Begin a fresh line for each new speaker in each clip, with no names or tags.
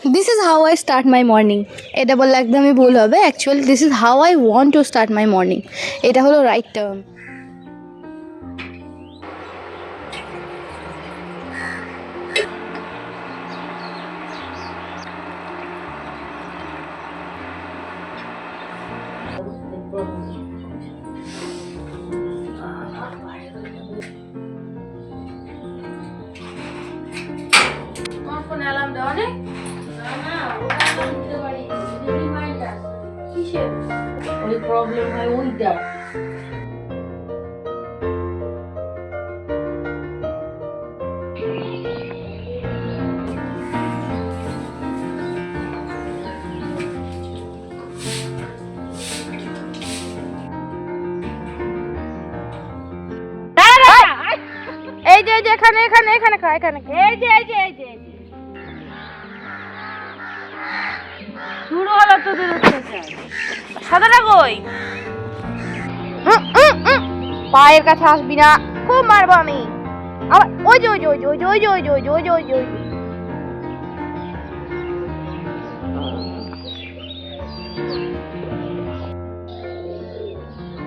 This is how I start my morning. এটা বললে একদমই ভুল হবে। Actually this is how I want to start my morning. এটা হলো রাইট টার্ম। তোমার ফোনে অ্যালার্ম দেওয়া নেই? না ওটা দিতে পারি, রিমাইন্ডার কিসের? ওই প্রবলেম হয় ওইটা। এই যে এখানে এখানে এখানে এখানে এই যে এই যে এই যে শুরু হলো তোদের অত্যাচার। সাদাটা কই? পায়ের কাছে আসবি না, খুব মারবো আমি। আবার ওই যে ওই যে ওই যে ওই যে ওই যে ওই যে ওই যে ওই যে ওই যে ওই যে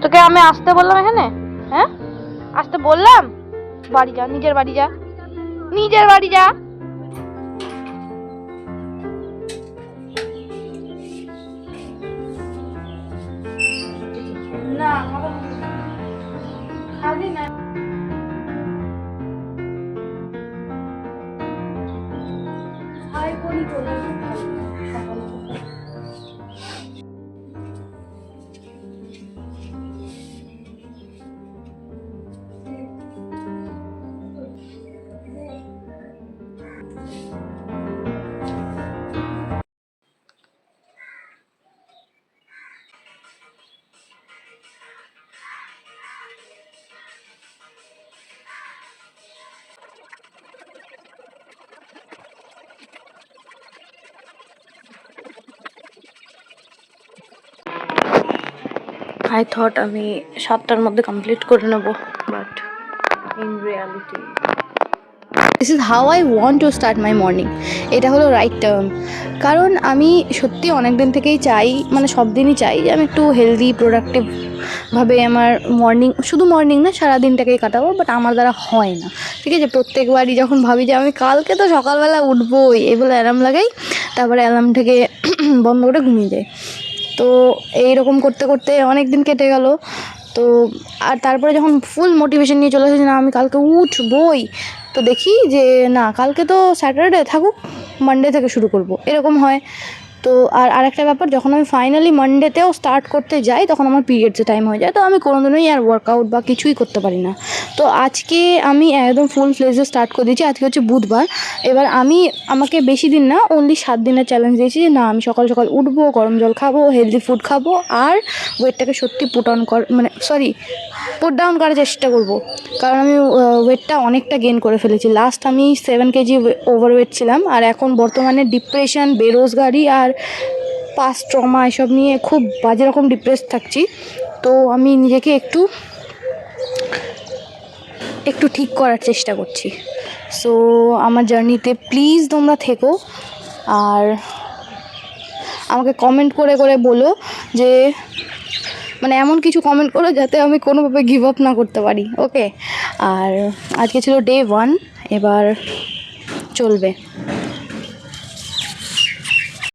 তোকে আমি আসতে বললাম এখানে? হ্যাঁ আসতে বললাম? বাড়ি যা, নিজের বাড়ি যা, নিজের বাড়ি যা। না খাবি না। হাই বলি বলে I thought আমি 7টার মধ্যে কমপ্লিট করে নেব, but in reality this is how I want to start my morning. এটা হলো রাইট টার্ম। কারণ আমি সত্যি অনেক দিন থেকেই চাই, মানে সব দিনই চাই যে আমি একটু হেলদি প্রোডাক্টিভভাবে আমার মর্নিং, শুধু মর্নিং না সারা দিনটাকেই কাটাবো, বাট আমার দ্বারা হয় না। ঠিক আছে, প্রত্যেকবারই যখন ভাবি যে আমি কালকে তো সকালবেলা উঠবোই এই বলে অ্যালার্ম লাগাই, তারপরে অ্যালার্ম থেকে বন্ধ করে ঘুমিয়ে যাই। তো এইরকম করতে করতে অনেক দিন কেটে গেল। তো আর তারপরে যখন ফুল মোটিভেশন নিয়ে চলে এসেছি না আমি কালকে উঠবই, তো দেখি যে না কালকে তো স্যাটারডে, থাকুক মানডে থেকে শুরু করব, এরকম হয়। তো আর আরেকটা ব্যাপার, যখন আমি ফাইনালি মানডেতেও স্টার্ট করতে যাই তখন আমার পিরিয়ডসে টাইম হয়ে যায়, তো আমি কোনোদিনই আর ওয়ার্কআউট বা কিছুই করতে পারি না। তো আজকে আমি একদম ফুল ফ্লেজে স্টার্ট করে দিয়েছি। আজকে হচ্ছে বুধবার। এবার আমাকে বেশি দিন না, অনলি 7 দিনের চ্যালেঞ্জ দিয়েছি যে না আমি সকাল সকাল উঠবো, গরম জল খাবো, হেলদি ফুড খাবো, আর ওয়েটটাকে সত্যি পুট ডাউন করার চেষ্টা করব। কারণ আমি ওয়েটটা অনেকটা গেইন করে ফেলেছি। লাস্ট আমি 7 কেজি ওভারওয়েট ছিলাম, আর এখন বর্তমানে ডিপ্রেশন, বেরোজগারি আর পাস্ট ট্রমা এসব নিয়ে খুব বাজে রকম ডিপ্রেস থাকছি। তো আমি নিজেকে একটু ঠিক করার চেষ্টা করছি। সো আমার জার্নিতে প্লিজ তোমরা থেকো, আর আমাকে কমেন্ট করে করে বলো যে, মানে এমন কিছু কমেন্ট করো যাতে আমি কোনোভাবে গিভ আপ না করতে পারি। ওকে, আর আজকে ছিল ডে 1, এবার চলবে।